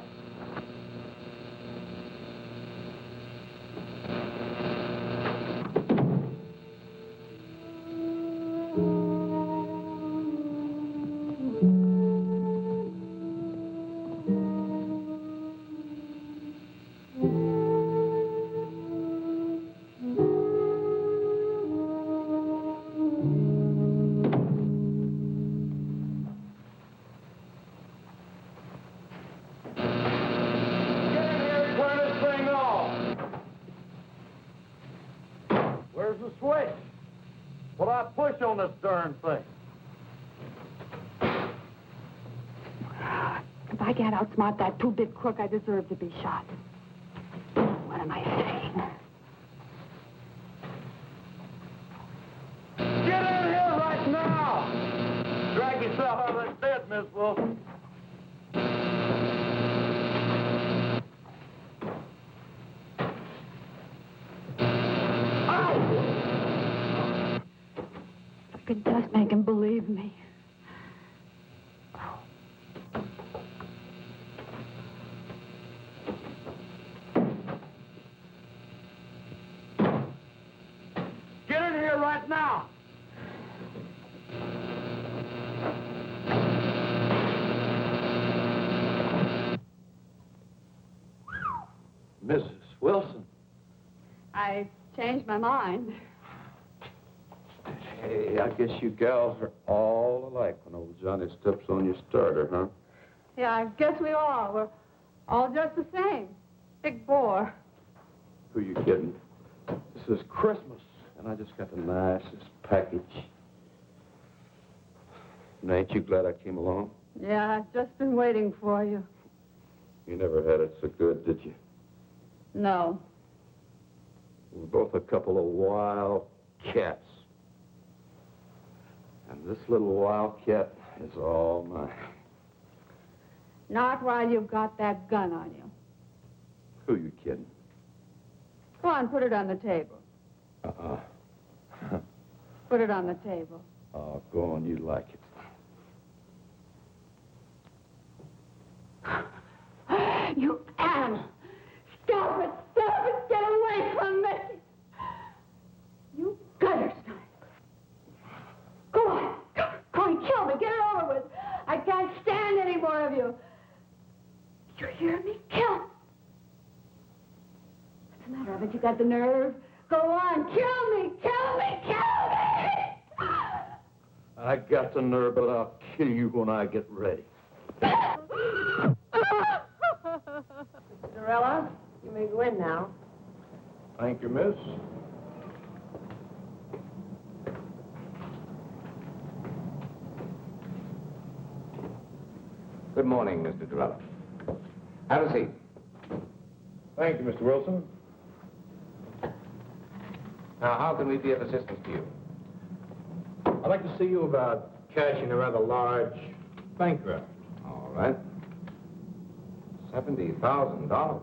Where's the switch? What I push on this darn thing? If I can't outsmart that two-bit crook, I deserve to be shot. What am I saying? Get in here right now! Drag yourself out of that bed, Miss Wilson. If I could just make him believe me. Get in here right now! Mrs. Wilson. I changed my mind. Hey, I guess you gals are all alike when old Johnny steps on your starter, huh? Yeah, I guess we are. We're all just the same. Big bore. Who you kidding? This is Christmas, and I just got the nicest package. And ain't you glad I came along? Yeah, I've just been waiting for you. You never had it so good, did you? No. We're both a couple of wild cats. And this little wildcat is all mine. Not while you've got that gun on you. Who you kidding? Go on, put it on the table. Put it on the table. Oh, go on, you like it. You animal! Stop it! Stop it! Get away from me! You gutter snipe! Go on! Go on, kill me! Get it over with! I can't stand any more of you! Did you hear me? Kill! What's the matter? Haven't you got the nerve? Go on! Kill me! Kill me! Kill me! I got the nerve, but I'll kill you when I get ready. Cinderella, you may go in now. Thank you, miss. Good morning, Mr. Durella. Have a seat. Thank you, Mr. Wilson. Now, how can we be of assistance to you? I'd like to see you about cashing a rather large bank draft. All right. $70,000.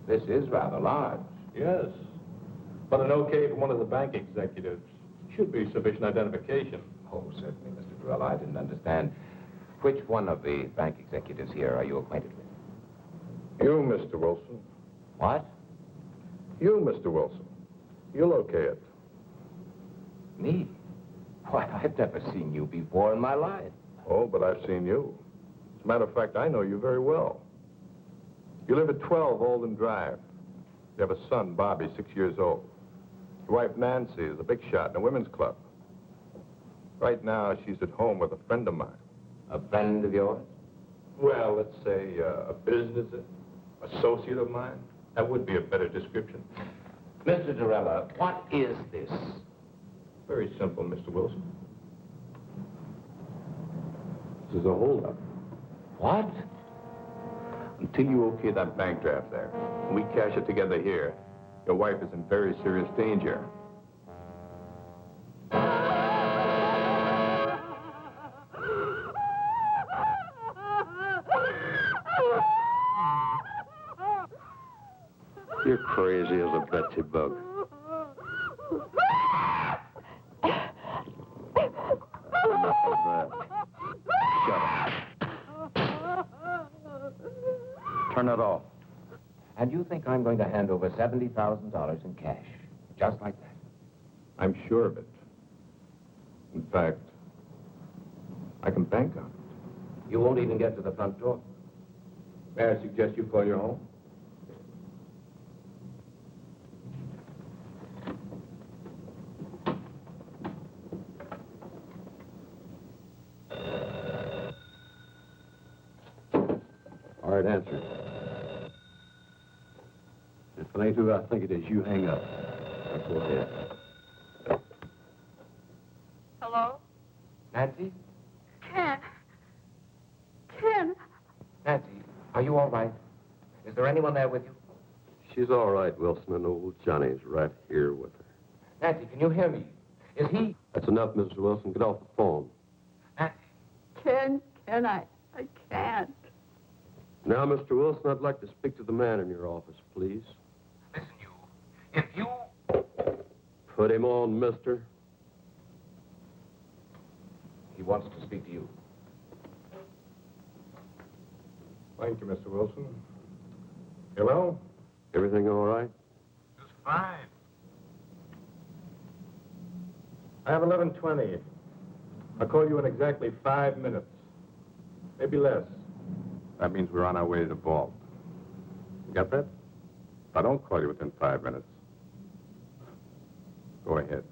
This is rather large. Yes. But an okay from one of the bank executives should be sufficient identification. Oh, certainly, Mr. Durella. I didn't understand. Which one of the bank executives here are you acquainted with? You, Mr. Wilson. What? You, Mr. Wilson. You'll okay it. Me? Why, I've never seen you before in my life. Oh, but I've seen you. As a matter of fact, I know you very well. You live at 12 Olden Drive. You have a son, Bobby, 6 years old. Your wife, Nancy, is a big shot in a women's club. Right now, she's at home with a friend of mine. A friend of yours? Well, let's say a business associate of mine. That would be a better description. Mr. Durella, what is this? Very simple, Mr. Wilson. This is a holdup. What? Until you okay that bank draft there, and we cash it together here, your wife is in very serious danger. You're crazy as a Betsy bug. Enough of that. Shut up. Turn it off. And you think I'm going to hand over $70,000 in cash, just like that? I'm sure of it. In fact, I can bank on it. You won't even get to the front door. May I suggest you call your home? All right, answer. If it ain't who I think it is, you hang up. Now, go ahead. Hello? Nancy? Ken. Nancy, are you all right? Is there anyone there with you? She's all right, Wilson, and old Johnny's right here with her. Nancy, can you hear me? Is he... That's enough, Mr. Wilson. Get off the phone. Nancy? Ken, I can't. Now, Mr. Wilson, I'd like to speak to the man in your office, please. Listen, you. If you... Put him on, mister. He wants to speak to you. Thank you, Mr. Wilson. Hello? Everything all right? Just fine. I have 11:20. I'll call you in exactly 5 minutes. Maybe less. That means we're on our way to the vault. You got that? If I don't call you within 5 minutes, go ahead.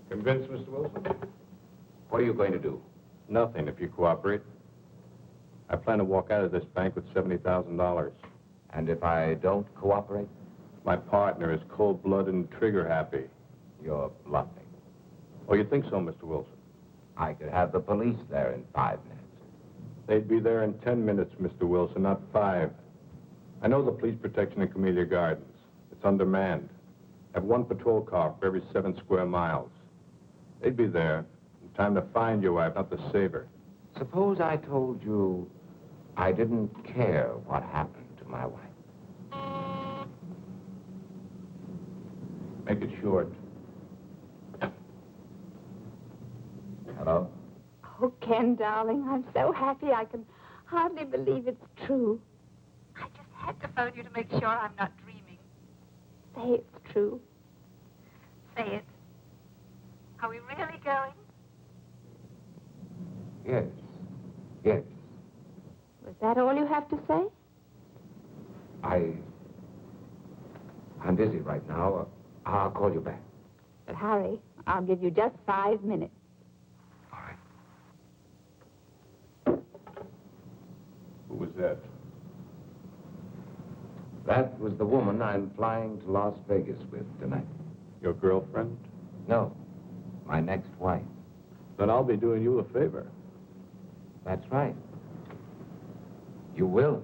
Convinced, Mr. Wilson? What are you going to do? Nothing, if you cooperate. I plan to walk out of this bank with $70,000. And if I don't cooperate? My partner is cold-blooded and trigger-happy. You're bluffing. Oh, you think so, Mr. Wilson? I could have the police there in 5 minutes. They'd be there in 10 minutes, Mr. Wilson, not 5. I know the police protection in Camellia Gardens. It's undermanned. Have one patrol car for every 7 square miles. They'd be there in time to find your wife, not to save her. Suppose I told you I didn't care what happened to my wife. Make it short. Hello? Oh, Ken, darling, I'm so happy I can hardly believe it's true. I just had to phone you to make sure I'm not dreaming. Say it's true. Say it. Are we really going? Yes. Yes. Was that all you have to say? I'm busy right now. I'll call you back. But hurry. I'll give you just 5 minutes. All right. Who was that? That was the woman I'm flying to Las Vegas with tonight. Your girlfriend? No, my next wife. Then I'll be doing you a favor. That's right. You will.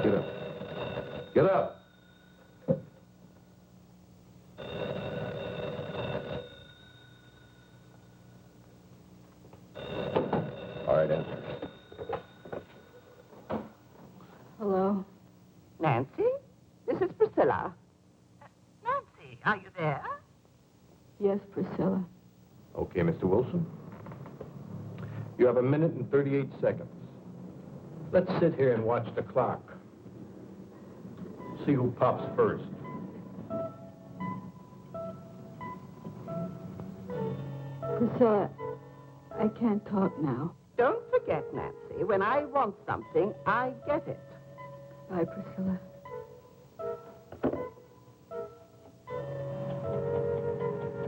Get up. Get up. All right, answer. Hello? Nancy? This is Priscilla. Nancy, are you there? Yes, Priscilla. Okay, Mr. Wilson. You have 1 minute and 38 seconds. Let's sit here and watch the clock. See who pops first. Priscilla, I can't talk now. Don't forget, Nancy, when I want something, I get it. Bye, Priscilla.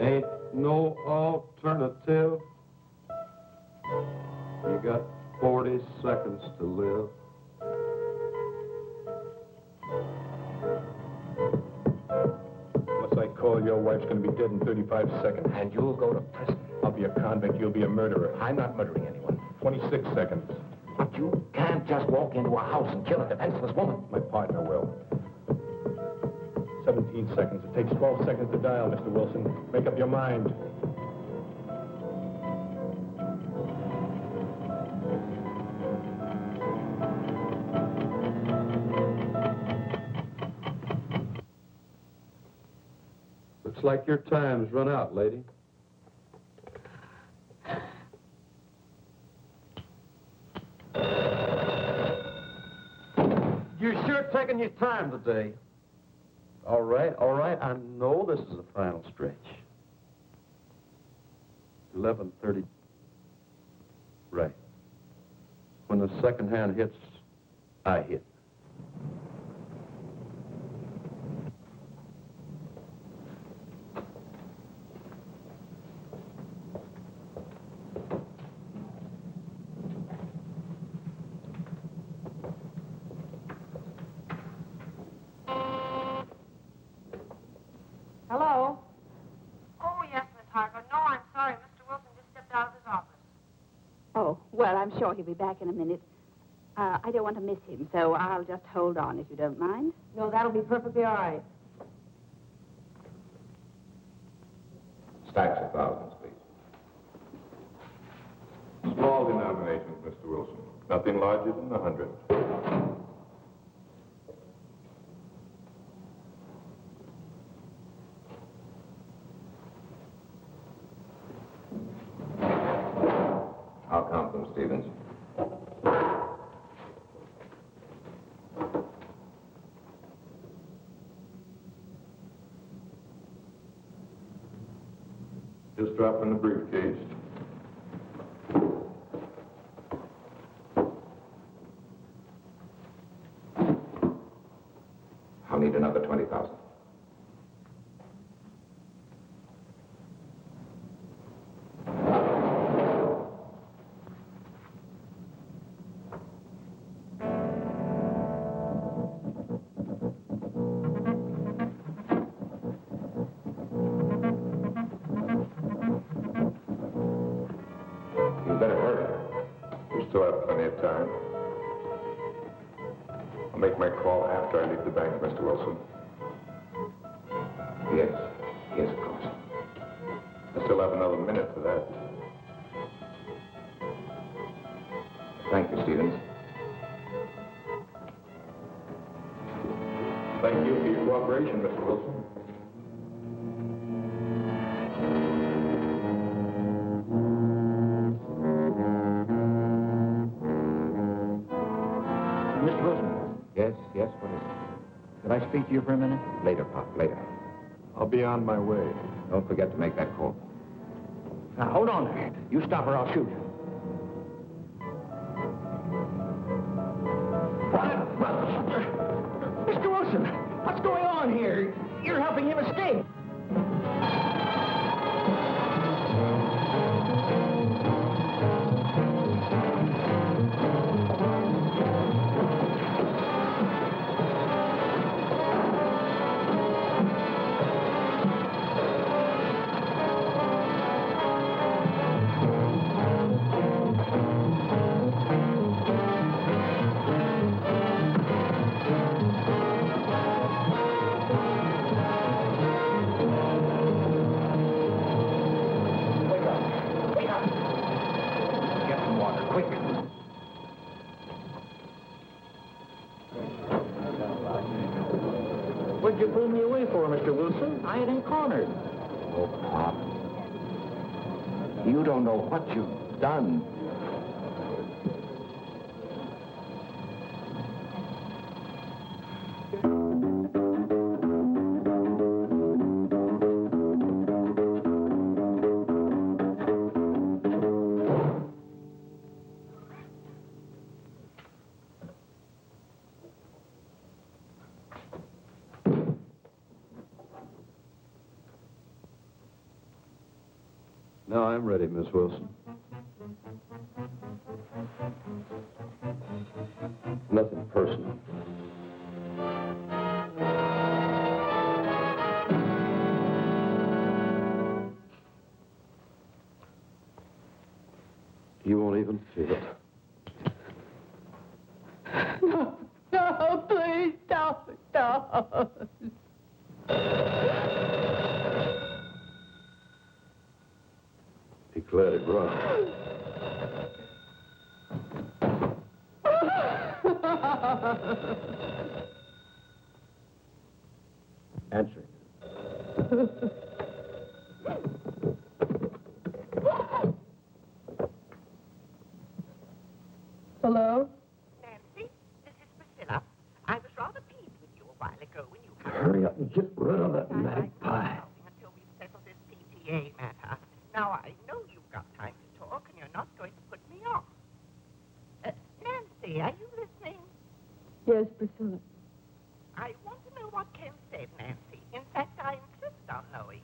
Ain't no alternative. You got 40 seconds to live. Unless I call, your wife's going to be dead in 35 seconds. And you'll go to prison. I'll be a convict. You'll be a murderer. I'm not murdering anyone. 26 seconds. But you can't just walk into a house and kill a defenseless woman. My partner will. 17 seconds. It takes 12 seconds to dial, Mr. Wilson. Make up your mind. Looks like your time's run out, lady. You're sure taking your time today. All right. I know this is the final stretch. 11:30. Right. When the second hand hits, I hit. Hello? Oh, yes, Miss Hargrove. No, I'm sorry. Mr. Wilson just stepped out of his office. Oh, well, I'm sure he'll be back in a minute. I don't want to miss him, so I'll just hold on if you don't mind. No, that'll be perfectly all right. Stacks of thousands, please. Small denominations, Mr. Wilson. Nothing larger than 100. I'll count them, Stevens. Just drop in the briefcase. I'll need another 20,000. still have plenty of time. I'll make my call after I leave the bank, Mr. Wilson. Yes. Yes, of course. I still have another minute for that. Thank you, Stevens. Thank you for your cooperation, Mr. Wilson. Mr. Wilson. Yes, what is it? Could I speak to you for a minute? Later, Pop, later. I'll be on my way. Don't forget to make that call. Now, hold on there. You stop or I'll shoot. Mr. Wilson, what's going on here? You're helping him escape. What'd you pull me away for, Mr. Wilson? I ain't cornered. Oh, Pop. You don't know what you've done. Now I'm ready, Miss Wilson. Nothing personal. You won't even feel it. No, please, don't. Let it run. Answer. Hello? Nancy, this is Priscilla. I was rather pleased with you a while ago when you... Hurry up and get rid of that magpie. ...until we settle this PTA matter. Now, I know you've got time to talk, and you're not going to put me off. Nancy, are you listening? Yes, Priscilla. I want to know what Ken said, Nancy. In fact, I insist on knowing.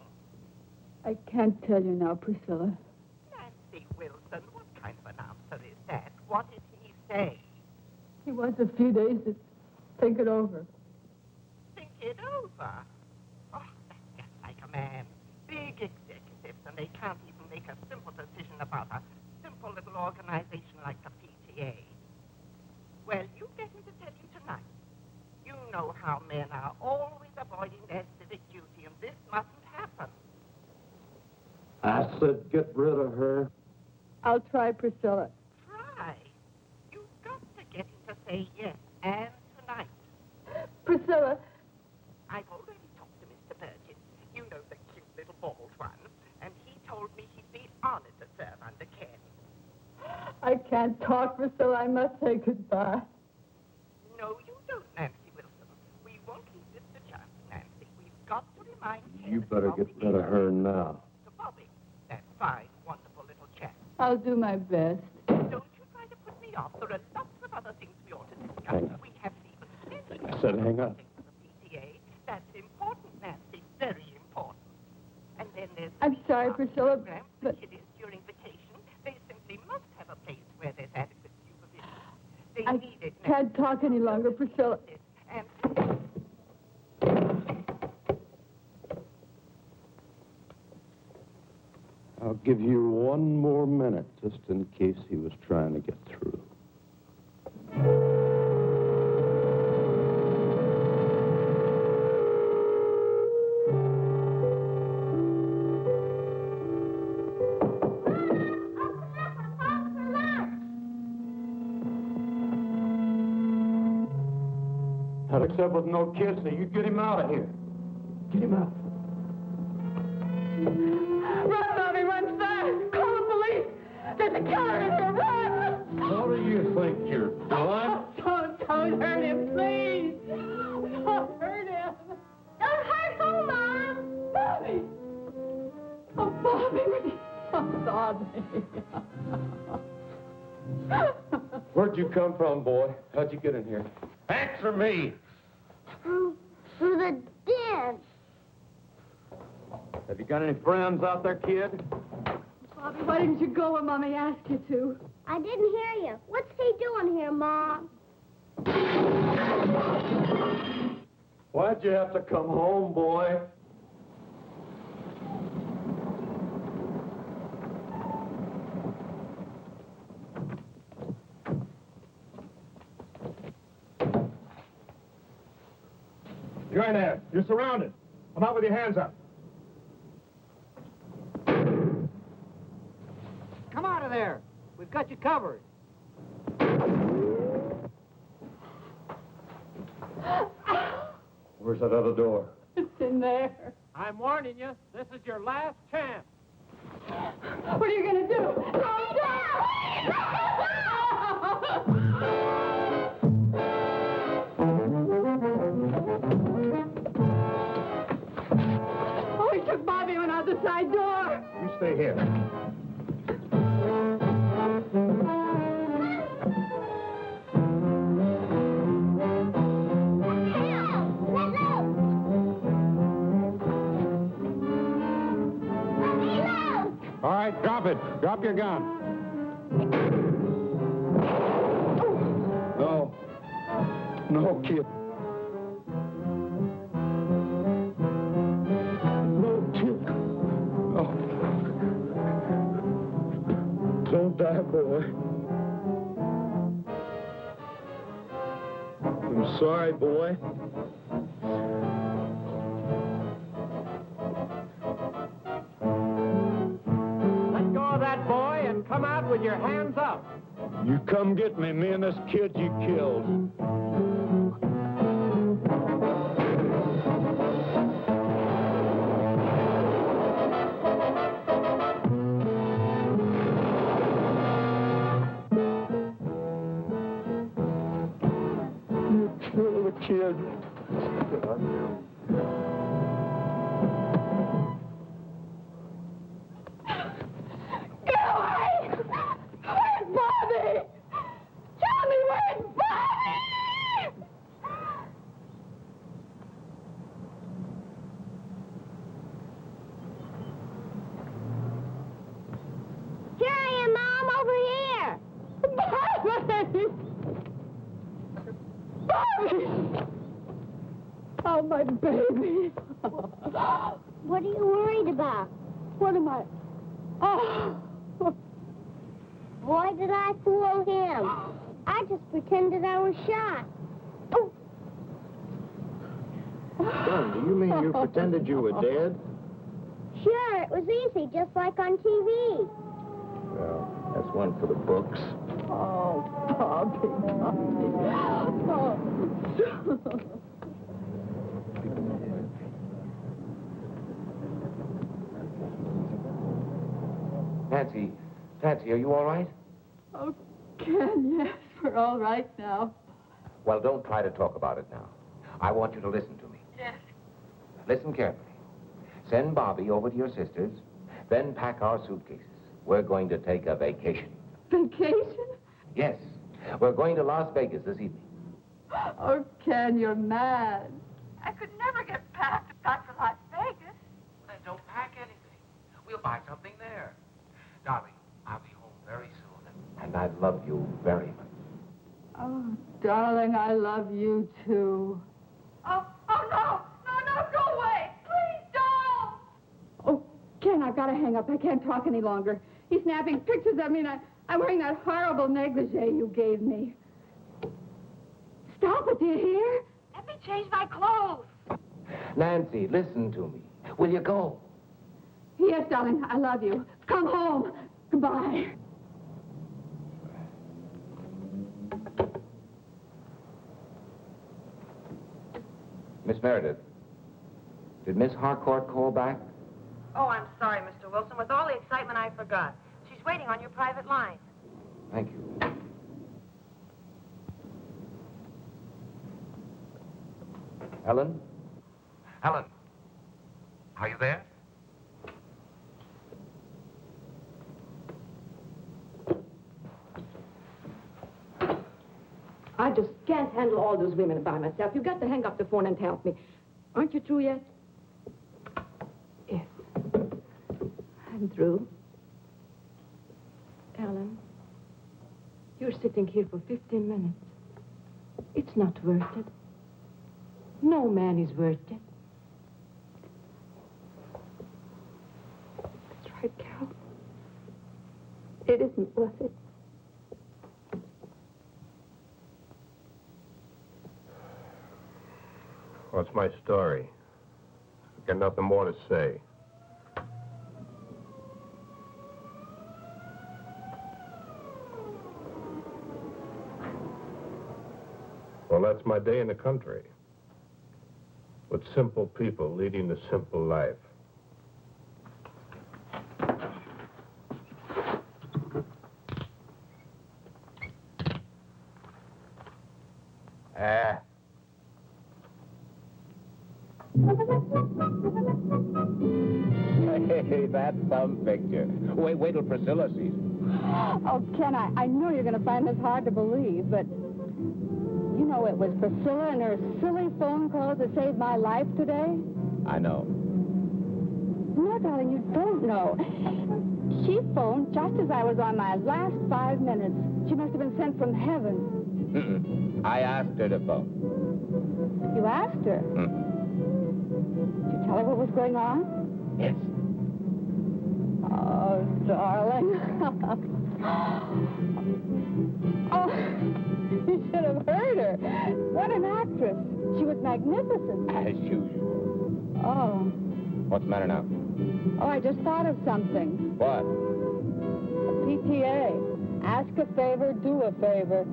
I can't tell you now, Priscilla. Nancy Wilson, what kind of an answer is that? What did he say? He wants a few days to think it over. Think it over? Oh, that's just like a man. Big executives, and they can't even make a simple decision about a simple little organization like the PTA. Well, you get me to tell you tonight. You know how men are always avoiding their civic duty, and this mustn't happen. I said get rid of her. I'll try, Priscilla. Try. You've got to get him to say yes, and tonight. Priscilla. I've already talked to Mr. Burgess. You know, the cute little bald one. And he told me he'd be honored to serve under Ken. I can't talk, Priscilla. I must say goodbye. No, you don't, Nancy Wilson. We won't leave this to chance, Nancy. We've got to remind Ken... You better get rid of her now. ...to Bobby. That fine, wonderful little chap. I'll do my best. Don't you try to put me off. There are lots of other things we ought to discuss. Hang on. We haven't even... I said hang up. ...the PTA. That's important, Nancy. Very important. And then there's... I'm sorry, Priscilla, but... It is during vacation. They simply must have a place where there's adequate supervision. They I need it. can't talk any longer, Priscilla. And... I'll give you one more minute, just in case he was trying to get through. Not except with no kids, so you get him out of here. Get him out. Run, Bobby, run fast! Call the police! There's a killer in here, run! What do you think you're doing? Don't hurt him, please! Don't hurt him! Don't hurt who, Mom? Bobby! Oh, Bobby! Oh, Bobby! Where'd you come from, boy? How'd you get in here? Answer me! Through the den. Have you got any friends out there, kid? Bobby, why didn't you go when Mommy asked you to? I didn't hear you. What's he doing here, Mom? Why'd you have to come home, boy? You ain't there. You're surrounded. Come out with your hands up. Come out of there. We've got you covered. Where's that other door? It's in there. I'm warning you, this is your last chance. What are you going to do? Oh, he took Bobby and went out the side door. You stay here. All right, drop it. Drop your gun. No. No, kid. No, kid. No. Don't die, boy. I'm sorry, boy. Let go of that boy and come out with your hands up. You come get me and this kid you killed. You killed the kid. Get away! Where's Bobby? Tell me where's Bobby! Here I am, Mom, over here. Bobby! Bobby! Oh, my baby. What are you worried about? What am I? Oh. Why did I fool him? I just pretended I was shot. Oh, Son, do you mean you pretended you were dead? sure, it was easy, just like on TV. Well, that's one for the books. Oh, Bobby, Bobby. Oh. Nancy, are you all right? Oh, Ken, yes, we're all right now. Well, don't try to talk about it now. I want you to listen to me. Yes. Listen carefully. Send Bobby over to your sister's, then pack our suitcases. We're going to take a vacation. Vacation? Yes, we're going to Las Vegas this evening. Oh, Ken, you're mad. I could never get past to pack for Las Vegas. Then don't pack anything. We'll buy something there. Darling, I'll be home very soon, and I love you very much. Oh, darling, I love you, too. Oh, no, go away. Please don't. Oh, Ken, I've got to hang up. I can't talk any longer. He's snapping pictures of me, and I'm wearing that horrible negligee you gave me. Stop it, do you hear? Let me change my clothes. Nancy, listen to me. Will you go? Yes, darling, I love you. Come home. Goodbye. Meredith, did Miss Harcourt call back? Oh, I'm sorry, Mr. Wilson. With all the excitement, I forgot. She's waiting on your private line. Thank you. Helen? Helen, are you there? I just can't handle all those women by myself. You've got to hang up the phone and help me. Aren't you through yet? Yes. I'm through. Ellen, you're sitting here for 15 minutes. It's not worth it. No man is worth it. That's right, Carol. It isn't worth it. What's my story? I've got nothing more to say. Well, that's my day in the country. With simple people leading a simple life. Hey, that's some picture. Wait till Priscilla sees it. Oh, Ken, I know you're going to find this hard to believe, but you know it was Priscilla and her silly phone calls that saved my life today? I know. No, darling, you don't know. She phoned just as I was on my last 5 minutes. She must have been sent from heaven. I asked her to phone. You asked her? Did you tell her what was going on? Yes. Oh, darling. Oh, you should have heard her. What an actress. She was magnificent. As usual. Oh. What's the matter now? Oh, I just thought of something. What? PTA. Ask a favor, do a favor.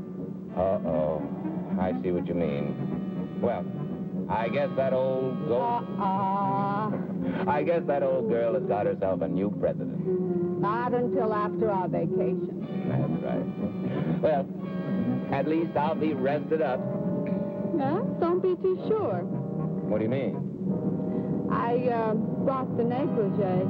Uh-oh. I see what you mean. Well, I guess that old I guess that old girl has got herself a new president. Not until after our vacation. That's right. Well, at least I'll be rested up. Yeah? Don't be too sure. What do you mean? I brought the negligee.